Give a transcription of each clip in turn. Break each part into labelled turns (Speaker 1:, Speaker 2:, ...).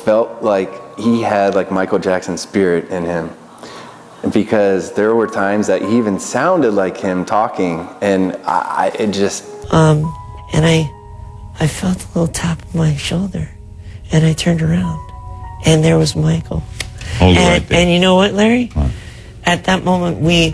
Speaker 1: felt like he had like Michael Jackson's spirit in him, because there were times that he even sounded like him talking, and
Speaker 2: I felt a little tap on my shoulder, and I turned around, and there was Michael. And you know what, Larry? Huh? At that moment, we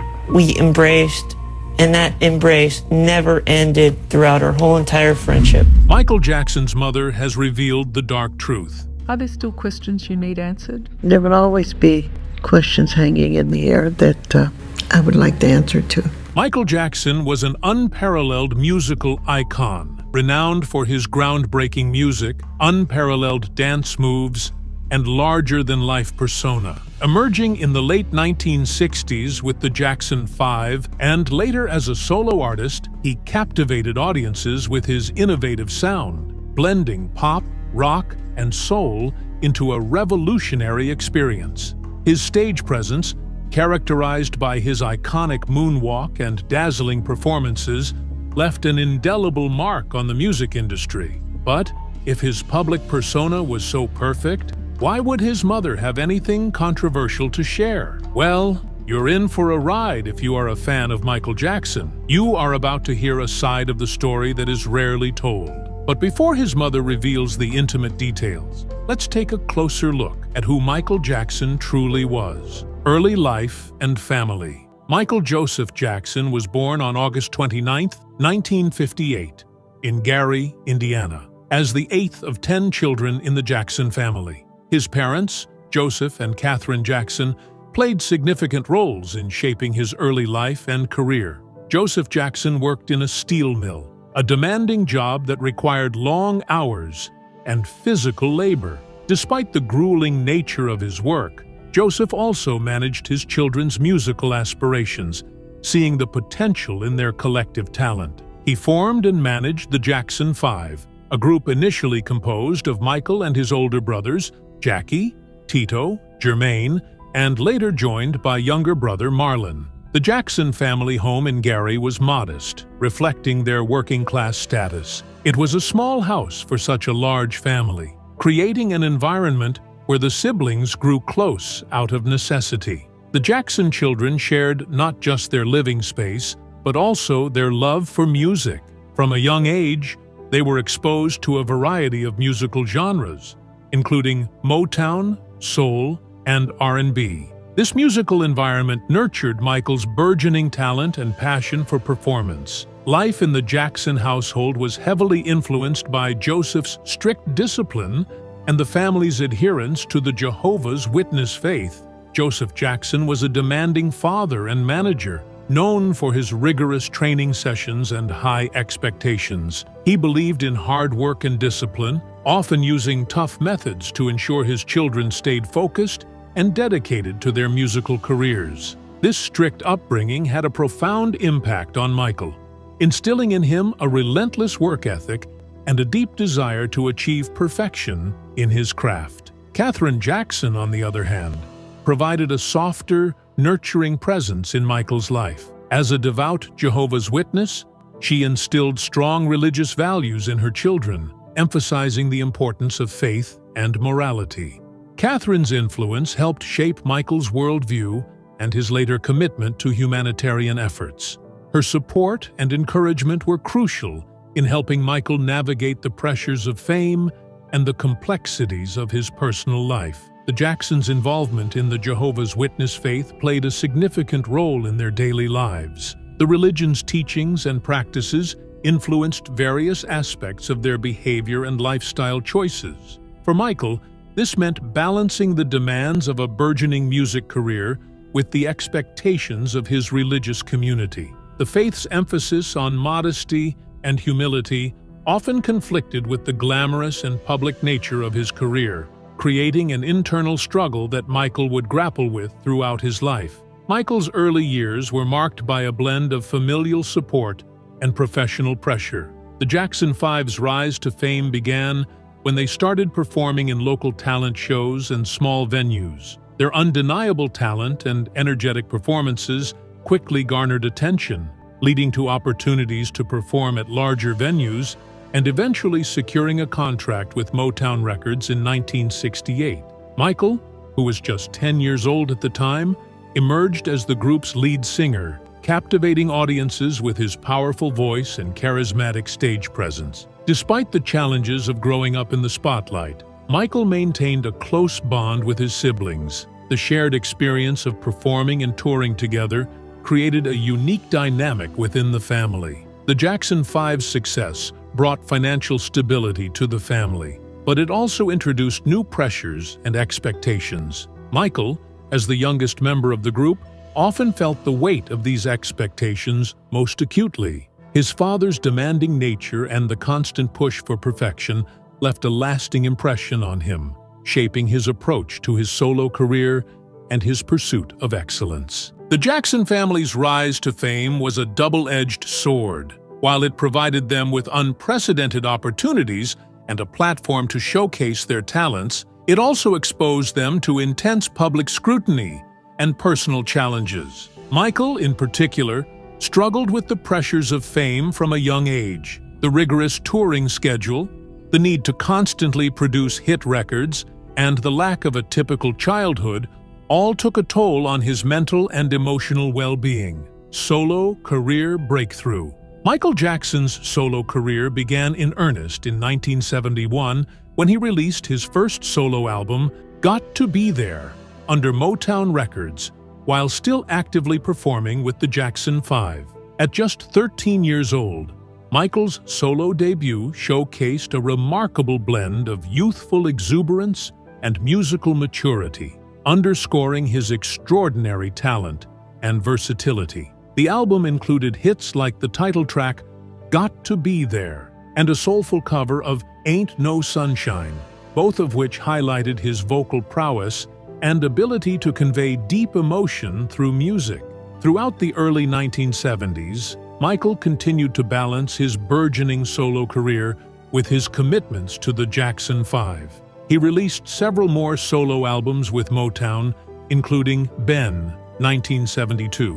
Speaker 2: embraced, and that embrace never ended throughout our whole entire friendship.
Speaker 3: Michael Jackson's mother has revealed the dark truth.
Speaker 4: Are there still questions you need answered?
Speaker 5: There will always be questions hanging in the air that I would like the answer to.
Speaker 3: Michael Jackson was an unparalleled musical icon, renowned for his groundbreaking music, unparalleled dance moves, and larger-than-life persona. Emerging in the late 1960s with the Jackson 5, and later as a solo artist, he captivated audiences with his innovative sound, blending pop, rock, and soul into a revolutionary experience. His stage presence, characterized by his iconic moonwalk and dazzling performances, left an indelible mark on the music industry. But if his public persona was so perfect, why would his mother have anything controversial to share? Well, you're in for a ride if you are a fan of Michael Jackson. You are about to hear a side of the story that is rarely told. But before his mother reveals the intimate details, let's take a closer look at who Michael Jackson truly was. Early life and family. Michael Joseph Jackson was born on August 29, 1958, in Gary, Indiana, as the 8th of 10 children in the Jackson family. His parents, Joseph and Catherine Jackson, played significant roles in shaping his early life and career. Joseph Jackson worked in a steel mill, a demanding job that required long hours and physical labor. Despite the grueling nature of his work, Joseph also managed his children's musical aspirations, seeing the potential in their collective talent. He formed and managed the Jackson 5, a group initially composed of Michael and his older brothers, Jackie, Tito, Jermaine, and later joined by younger brother Marlon. The Jackson family home in Gary was modest, reflecting their working-class status. It was a small house for such a large family, creating an environment where the siblings grew close out of necessity. The Jackson children shared not just their living space, but also their love for music. From a young age, they were exposed to a variety of musical genres, including Motown, soul, and R&B. This musical environment nurtured Michael's burgeoning talent and passion for performance. Life in the Jackson household was heavily influenced by Joseph's strict discipline and the family's adherence to the Jehovah's Witness faith. Joseph Jackson was a demanding father and manager, known for his rigorous training sessions and high expectations. He believed in hard work and discipline, often using tough methods to ensure his children stayed focused and dedicated to their musical careers. This strict upbringing had a profound impact on Michael, instilling in him a relentless work ethic and a deep desire to achieve perfection in his craft. Catherine Jackson, on the other hand, provided a softer, nurturing presence in Michael's life. As a devout Jehovah's Witness, she instilled strong religious values in her children, emphasizing the importance of faith and morality. Catherine's influence helped shape Michael's worldview and his later commitment to humanitarian efforts. Her support and encouragement were crucial in helping Michael navigate the pressures of fame and the complexities of his personal life. The Jacksons' involvement in the Jehovah's Witness faith played a significant role in their daily lives. The religion's teachings and practices influenced various aspects of their behavior and lifestyle choices. For Michael, this meant balancing the demands of a burgeoning music career with the expectations of his religious community. The faith's emphasis on modesty and humility often conflicted with the glamorous and public nature of his career, creating an internal struggle that Michael would grapple with throughout his life. Michael's early years were marked by a blend of familial support and professional pressure. The Jackson 5's rise to fame began when they started performing in local talent shows and small venues. Their undeniable talent and energetic performances quickly garnered attention, leading to opportunities to perform at larger venues and eventually securing a contract with Motown Records in 1968. Michael, who was just 10 years old at the time, emerged as the group's lead singer, captivating audiences with his powerful voice and charismatic stage presence. Despite the challenges of growing up in the spotlight, Michael maintained a close bond with his siblings. The shared experience of performing and touring together created a unique dynamic within the family. The Jackson 5's success brought financial stability to the family, but it also introduced new pressures and expectations. Michael, as the youngest member of the group, often felt the weight of these expectations most acutely. His father's demanding nature and the constant push for perfection left a lasting impression on him, shaping his approach to his solo career and his pursuit of excellence. The Jackson family's rise to fame was a double-edged sword. While it provided them with unprecedented opportunities and a platform to showcase their talents, it also exposed them to intense public scrutiny and personal challenges. Michael, in particular, struggled with the pressures of fame from a young age. The rigorous touring schedule, the need to constantly produce hit records, and the lack of a typical childhood all took a toll on his mental and emotional well-being. Solo career breakthrough. Michael Jackson's solo career began in earnest in 1971 when he released his first solo album, Got to Be There, under Motown Records, while still actively performing with the Jackson 5. At just 13 years old, Michael's solo debut showcased a remarkable blend of youthful exuberance and musical maturity, underscoring his extraordinary talent and versatility. The album included hits like the title track, Got to Be There, and a soulful cover of Ain't No Sunshine, both of which highlighted his vocal prowess and ability to convey deep emotion through music. Throughout the early 1970s, Michael continued to balance his burgeoning solo career with his commitments to the Jackson 5. He released several more solo albums with Motown, including Ben, 1972,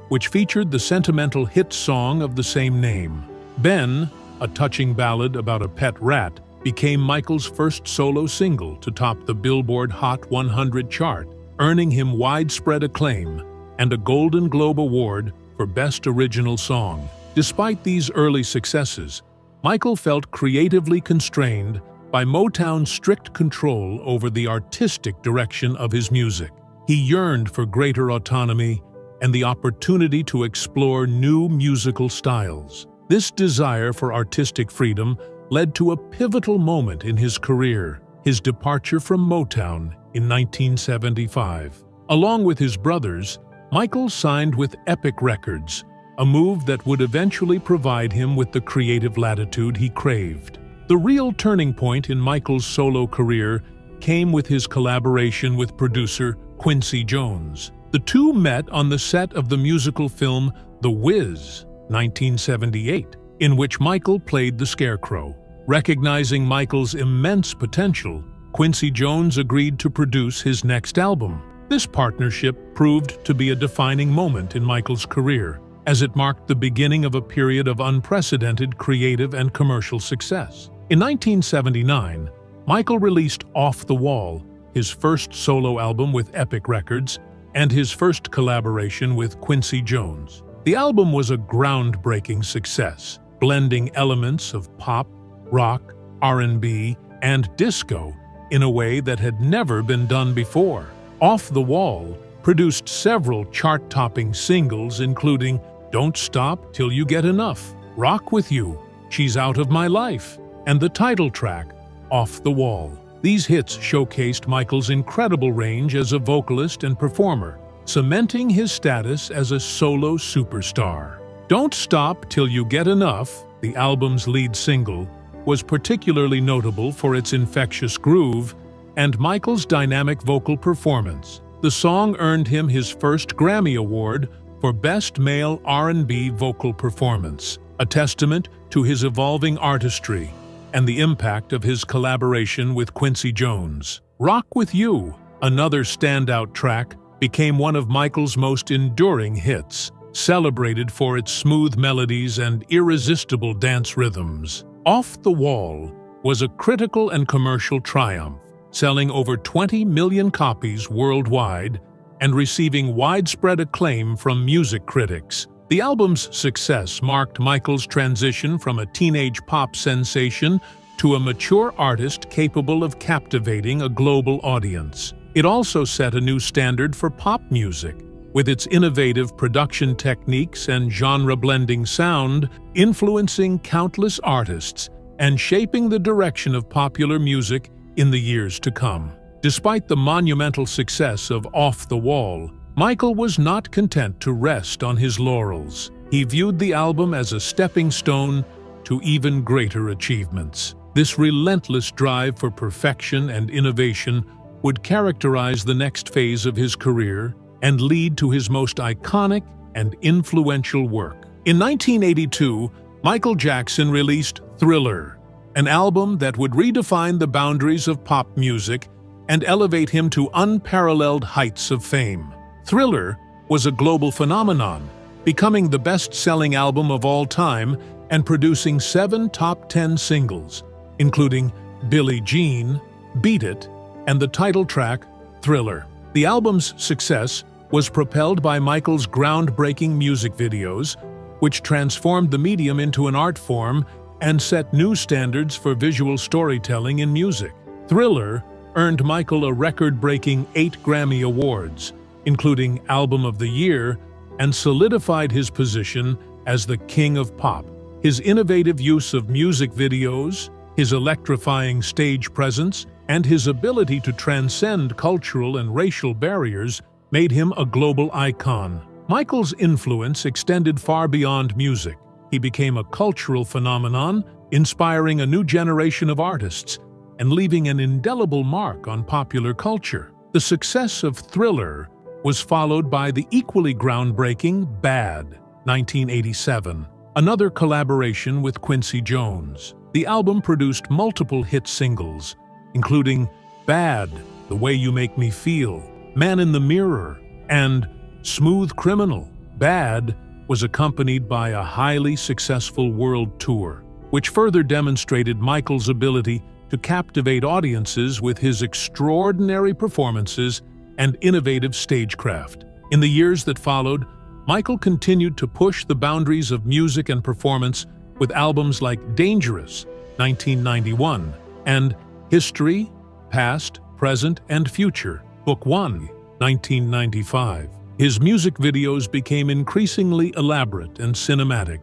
Speaker 3: which featured the sentimental hit song of the same name. Ben, a touching ballad about a pet rat, became Michael's first solo single to top the Billboard Hot 100 chart, earning him widespread acclaim and a Golden Globe Award for Best Original Song. Despite these early successes, Michael felt creatively constrained by Motown's strict control over the artistic direction of his music. He yearned for greater autonomy and the opportunity to explore new musical styles. This desire for artistic freedom led to a pivotal moment in his career, his departure from Motown in 1975. Along with his brothers, Michael signed with Epic Records, a move that would eventually provide him with the creative latitude he craved. The real turning point in Michael's solo career came with his collaboration with producer Quincy Jones. The two met on the set of the musical film The Wiz, 1978, in which Michael played the Scarecrow. Recognizing Michael's immense potential, Quincy Jones agreed to produce his next album. This partnership proved to be a defining moment in Michael's career, as it marked the beginning of a period of unprecedented creative and commercial success. In 1979, Michael released Off the Wall, his first solo album with Epic Records, and his first collaboration with Quincy Jones. The album was a groundbreaking success, blending elements of pop, rock, R&B, and disco in a way that had never been done before. Off the Wall produced several chart-topping singles including Don't Stop Till You Get Enough, Rock With You, She's Out of My Life, and the title track, Off the Wall. These hits showcased Michael's incredible range as a vocalist and performer, cementing his status as a solo superstar. Don't Stop Till You Get Enough, the album's lead single, was particularly notable for its infectious groove and Michael's dynamic vocal performance. The song earned him his first Grammy Award for Best Male R&B Vocal Performance, a testament to his evolving artistry and the impact of his collaboration with Quincy Jones. Rock With You, another standout track, became one of Michael's most enduring hits, celebrated for its smooth melodies and irresistible dance rhythms. Off the Wall was a critical and commercial triumph, selling over 20 million copies worldwide and receiving widespread acclaim from music critics. The album's success marked Michael's transition from a teenage pop sensation to a mature artist capable of captivating a global audience. It also set a new standard for pop music, with its innovative production techniques and genre-blending sound, influencing countless artists and shaping the direction of popular music in the years to come. Despite the monumental success of Off the Wall, Michael was not content to rest on his laurels. He viewed the album as a stepping stone to even greater achievements. This relentless drive for perfection and innovation would characterize the next phase of his career and lead to his most iconic and influential work. In 1982, Michael Jackson released Thriller, an album that would redefine the boundaries of pop music and elevate him to unparalleled heights of fame. Thriller was a global phenomenon, becoming the best-selling album of all time and producing 7 top 10 singles, including Billie Jean, Beat It, and the title track, Thriller. The album's success was propelled by Michael's groundbreaking music videos, which transformed the medium into an art form and set new standards for visual storytelling in music. Thriller earned Michael a record-breaking 8 Grammy Awards, including Album of the Year, and solidified his position as the King of Pop. His innovative use of music videos, his electrifying stage presence, and his ability to transcend cultural and racial barriers made him a global icon. Michael's influence extended far beyond music. He became a cultural phenomenon, inspiring a new generation of artists and leaving an indelible mark on popular culture. The success of Thriller was followed by the equally groundbreaking Bad, 1987, another collaboration with Quincy Jones. The album produced multiple hit singles, including Bad, The Way You Make Me Feel, Man in the Mirror, and Smooth Criminal. Bad was accompanied by a highly successful world tour, which further demonstrated Michael's ability to captivate audiences with his extraordinary performances and innovative stagecraft. In the years that followed, Michael continued to push the boundaries of music and performance with albums like Dangerous, 1991, and History, Past, Present, and Future, Book 1, 1995. His music videos became increasingly elaborate and cinematic,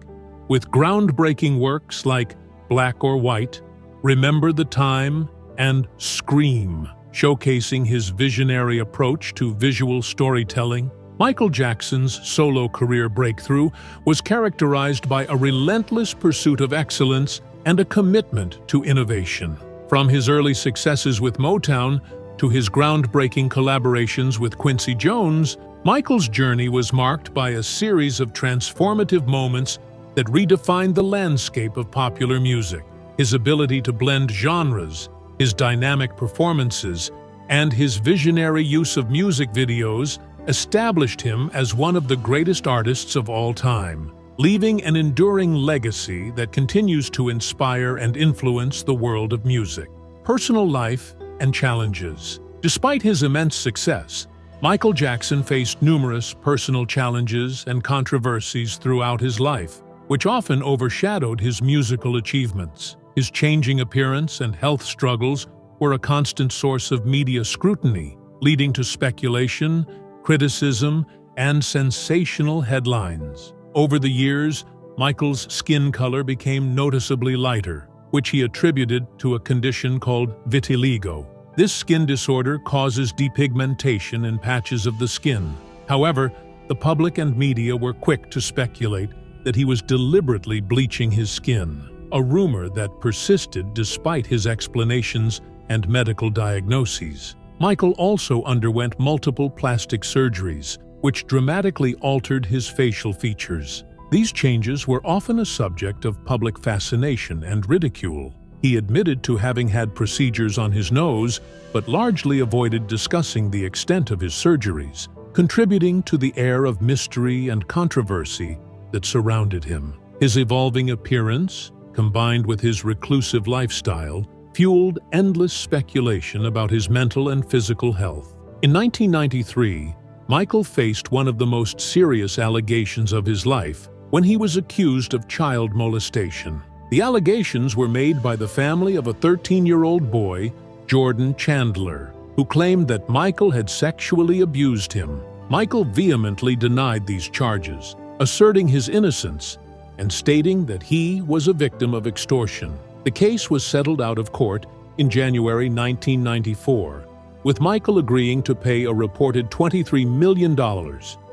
Speaker 3: with groundbreaking works like Black or White, Remember the Time, and Scream, showcasing his visionary approach to visual storytelling. Michael Jackson's solo career breakthrough was characterized by a relentless pursuit of excellence and a commitment to innovation. From his early successes with Motown to his groundbreaking collaborations with Quincy Jones, Michael's journey was marked by a series of transformative moments that redefined the landscape of popular music. His ability to blend genres, his dynamic performances, and his visionary use of music videos established him as one of the greatest artists of all time, leaving an enduring legacy that continues to inspire and influence the world of music. Personal life and challenges. Despite his immense success, Michael Jackson faced numerous personal challenges and controversies throughout his life, which often overshadowed his musical achievements. His changing appearance and health struggles were a constant source of media scrutiny, leading to speculation, criticism, and sensational headlines. Over the years, Michael's skin color became noticeably lighter, which he attributed to a condition called vitiligo. This skin disorder causes depigmentation in patches of the skin. However, the public and media were quick to speculate that he was deliberately bleaching his skin, a rumor that persisted despite his explanations and medical diagnoses. Michael also underwent multiple plastic surgeries, which dramatically altered his facial features. These changes were often a subject of public fascination and ridicule. He admitted to having had procedures on his nose, but largely avoided discussing the extent of his surgeries, contributing to the air of mystery and controversy that surrounded him. His evolving appearance, combined with his reclusive lifestyle, fueled endless speculation about his mental and physical health. In 1993, Michael faced one of the most serious allegations of his life when he was accused of child molestation. The allegations were made by the family of a 13-year-old boy, Jordan Chandler, who claimed that Michael had sexually abused him. Michael vehemently denied these charges, asserting his innocence and stating that he was a victim of extortion. The case was settled out of court in January 1994, with Michael agreeing to pay a reported $23 million.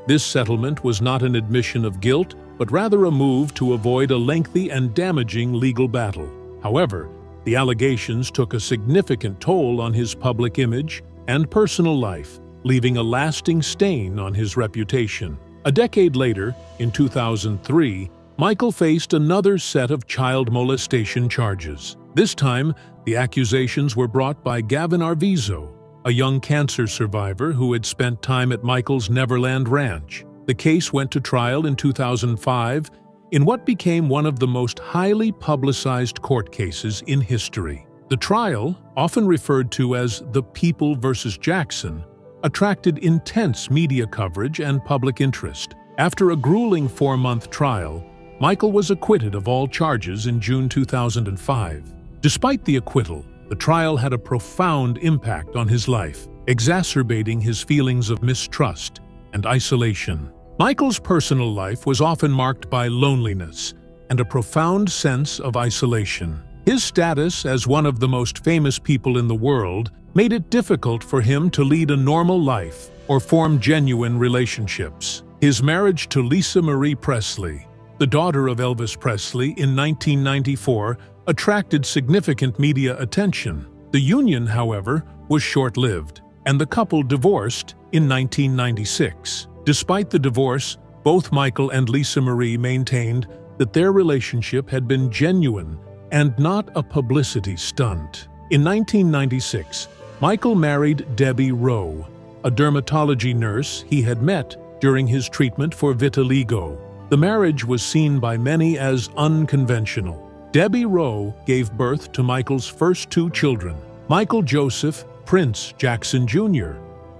Speaker 3: This settlement was not an admission of guilt, but rather a move to avoid a lengthy and damaging legal battle. However, the allegations took a significant toll on his public image and personal life, leaving a lasting stain on his reputation. A decade later, in 2003, Michael faced another set of child molestation charges. This time, the accusations were brought by Gavin Arvizo, a young cancer survivor who had spent time at Michael's Neverland Ranch. The case went to trial in 2005 in what became one of the most highly publicized court cases in history. The trial, often referred to as the People versus Jackson, attracted intense media coverage and public interest. After a grueling 4-month trial, Michael was acquitted of all charges in June 2005. Despite the acquittal, the trial had a profound impact on his life, exacerbating his feelings of mistrust and isolation. Michael's personal life was often marked by loneliness and a profound sense of isolation. His status as one of the most famous people in the world made it difficult for him to lead a normal life or form genuine relationships. His marriage to Lisa Marie Presley, the daughter of Elvis Presley, in 1994 attracted significant media attention. The union, however, was short-lived, and the couple divorced in 1996. Despite the divorce, both Michael and Lisa Marie maintained that their relationship had been genuine and not a publicity stunt. In 1996, Michael married Debbie Rowe, a dermatology nurse he had met during his treatment for vitiligo. The marriage was seen by many as unconventional. Debbie Rowe gave birth to Michael's first 2 children, Michael Joseph Prince Jackson Jr.,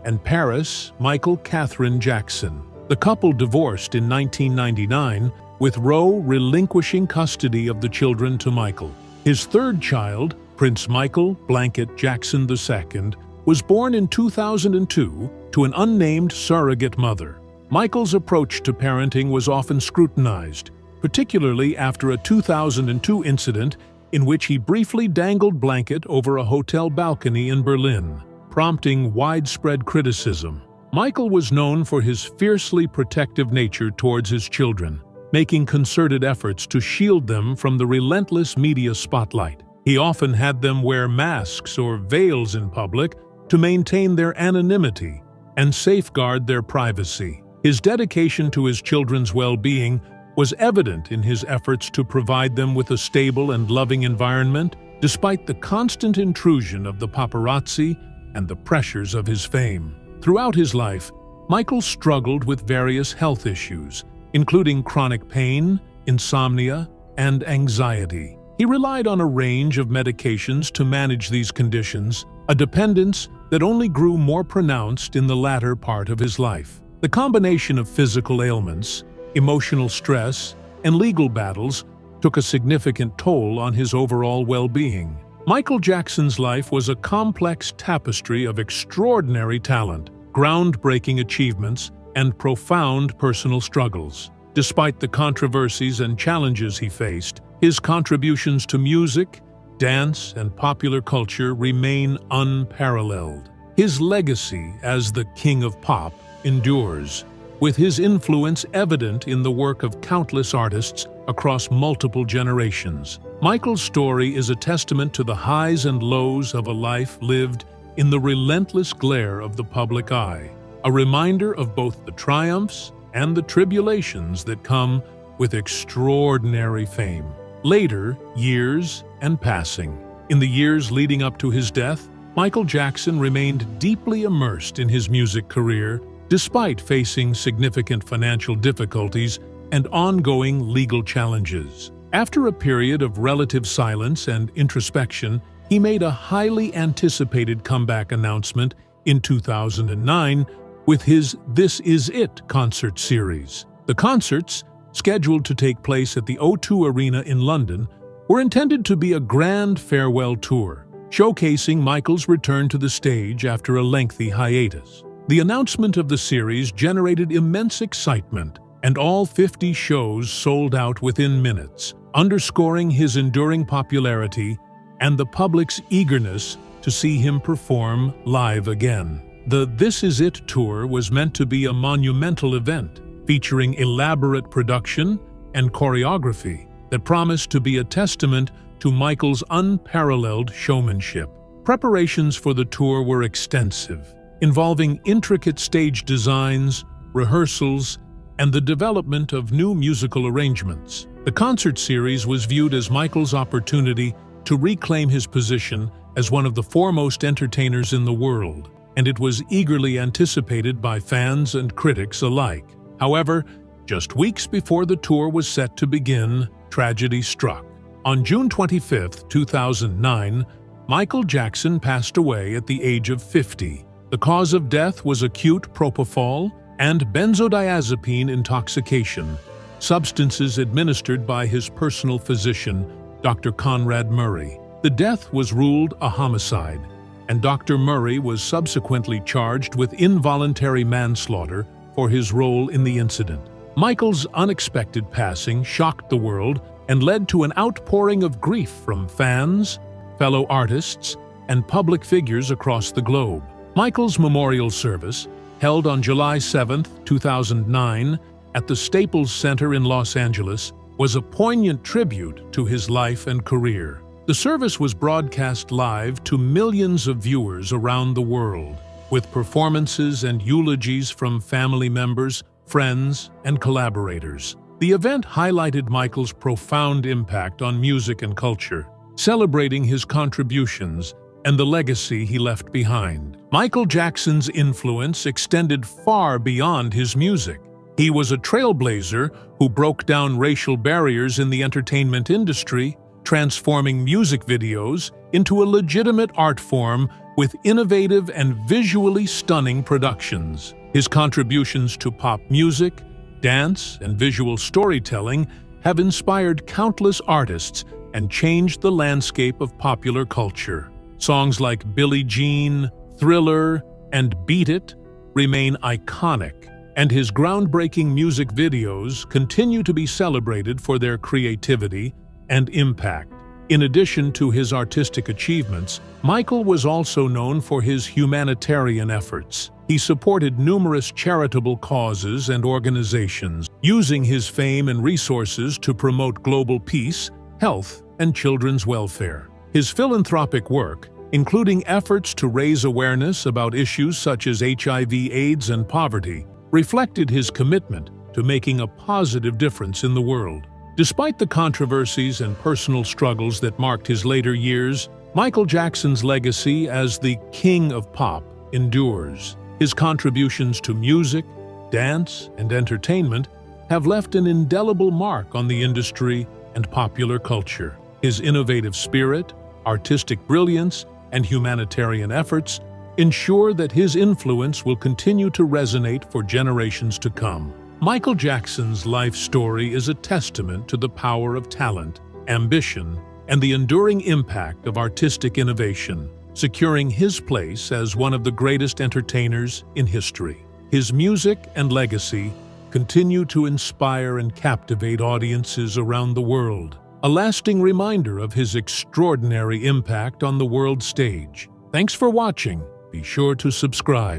Speaker 3: and Paris Michael Catherine Jackson. The couple divorced in 1999, with Rowe relinquishing custody of the children to Michael. His 3rd child, Prince Michael Blanket Jackson II, was born in 2002 to an unnamed surrogate mother. Michael's approach to parenting was often scrutinized, particularly after a 2002 incident in which he briefly dangled Blanket over a hotel balcony in Berlin, prompting widespread criticism. Michael was known for his fiercely protective nature towards his children, making concerted efforts to shield them from the relentless media spotlight. He often had them wear masks or veils in public to maintain their anonymity and safeguard their privacy. His dedication to his children's well-being was evident in his efforts to provide them with a stable and loving environment, despite the constant intrusion of the paparazzi and the pressures of his fame. Throughout his life, Michael struggled with various health issues, including chronic pain, insomnia, and anxiety. He relied on a range of medications to manage these conditions, a dependence that only grew more pronounced in the latter part of his life. The combination of physical ailments, emotional stress, and legal battles took a significant toll on his overall well-being. Michael Jackson's life was a complex tapestry of extraordinary talent, groundbreaking achievements, and profound personal struggles. Despite the controversies and challenges he faced, his contributions to music, dance, and popular culture remain unparalleled. His legacy as the King of Pop endures, with his influence evident in the work of countless artists across multiple generations. Michael's story is a testament to the highs and lows of a life lived in the relentless glare of the public eye, a reminder of both the triumphs and the tribulations that come with extraordinary fame. Later, years and passing. In the years leading up to his death, Michael Jackson remained deeply immersed in his music career, despite facing significant financial difficulties and ongoing legal challenges. After a period of relative silence and introspection, he made a highly anticipated comeback announcement in 2009 with his This Is It concert series. The concerts, scheduled to take place at the O2 Arena in London, were intended to be a grand farewell tour, showcasing Michael's return to the stage after a lengthy hiatus. The announcement of the series generated immense excitement, and all 50 shows sold out within minutes, underscoring his enduring popularity and the public's eagerness to see him perform live again. The This Is It tour was meant to be a monumental event, featuring elaborate production and choreography that promised to be a testament to Michael's unparalleled showmanship. Preparations for the tour were extensive, involving intricate stage designs, rehearsals, and the development of new musical arrangements. The concert series was viewed as Michael's opportunity to reclaim his position as one of the foremost entertainers in the world, and it was eagerly anticipated by fans and critics alike. However, just weeks before the tour was set to begin, tragedy struck. On June 25, 2009, Michael Jackson passed away at the age of 50. The cause of death was acute propofol and benzodiazepine intoxication, substances administered by his personal physician, Dr. Conrad Murray. The death was ruled a homicide, and Dr. Murray was subsequently charged with involuntary manslaughter for his role in the incident. Michael's unexpected passing shocked the world and led to an outpouring of grief from fans, fellow artists, and public figures across the globe. Michael's memorial service, held on July 7, 2009, at the Staples Center in Los Angeles, was a poignant tribute to his life and career. The service was broadcast live to millions of viewers around the world, with performances and eulogies from family members, friends, and collaborators. The event highlighted Michael's profound impact on music and culture, celebrating his contributions and the legacy he left behind. Michael Jackson's influence extended far beyond his music. He was a trailblazer who broke down racial barriers in the entertainment industry, transforming music videos into a legitimate art form with innovative and visually stunning productions. His contributions to pop music, dance, and visual storytelling have inspired countless artists and changed the landscape of popular culture. Songs like Billie Jean, Thriller, and Beat It remain iconic, and his groundbreaking music videos continue to be celebrated for their creativity and impact. In addition to his artistic achievements, Michael was also known for his humanitarian efforts. He supported numerous charitable causes and organizations, using his fame and resources to promote global peace, health, and children's welfare. His philanthropic work, including efforts to raise awareness about issues such as HIV/AIDS and poverty, reflected his commitment to making a positive difference in the world. Despite the controversies and personal struggles that marked his later years, Michael Jackson's legacy as the King of Pop endures. His contributions to music, dance, and entertainment have left an indelible mark on the industry and popular culture. His innovative spirit, artistic brilliance, and humanitarian efforts ensure that his influence will continue to resonate for generations to come. Michael Jackson's life story is a testament to the power of talent, ambition, and the enduring impact of artistic innovation, securing his place as one of the greatest entertainers in history. His music and legacy continue to inspire and captivate audiences around the world, a lasting reminder of his extraordinary impact on the world stage. Thanks for watching. Be sure to subscribe.